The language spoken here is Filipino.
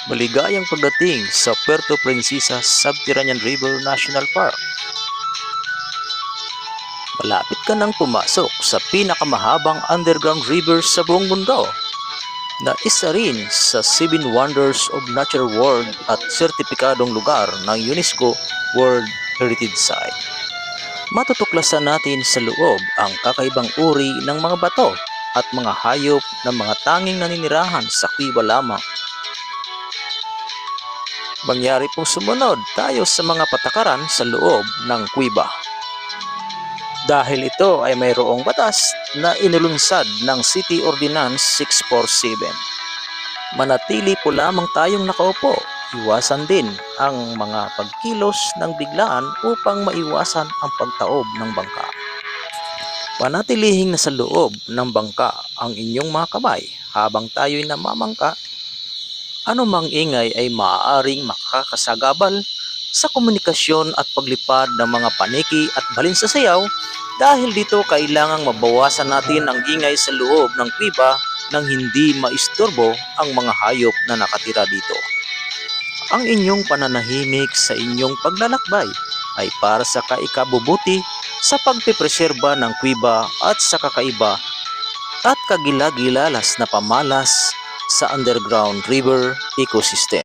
Maligayang pagdating sa Puerto Princesa Subterranean River National Park. Malapit ka nang pumasok sa pinakamahabang underground river sa buong mundo, na isa rin sa 7 Wonders of Nature World at sertipikadong lugar ng UNESCO World Heritage Site. Matutuklasan natin sa loob ang kakaibang uri ng mga bato at mga hayop na mga tanging naninirahan sa kuweba lamang. Mangyari pong sumunod tayo sa mga patakaran sa loob ng kuweba. Dahil ito ay mayroong batas na inulunsad ng City Ordinance 647. Manatili po lamang tayong nakaupo. Iwasan din ang mga pagkilos ng biglaan upang maiwasan ang pagtaob ng bangka. Panatilihing nasa loob ng bangka ang inyong mga kamay habang tayo'y namamangka. Anumang ingay ay maaaring makakasagabal sa komunikasyon at paglipad ng mga paniki at balinsasayaw. Dahil dito kailangang mabawasan natin ang ingay sa loob ng kuweba nang hindi maistorbo ang mga hayop na nakatira dito. Ang inyong pananahimik sa inyong paglalakbay ay para sa kaikabubuti sa pagpipreserba ng kuweba at sa kakaiba at kagilagilalas na pamalas sa underground river ecosystem.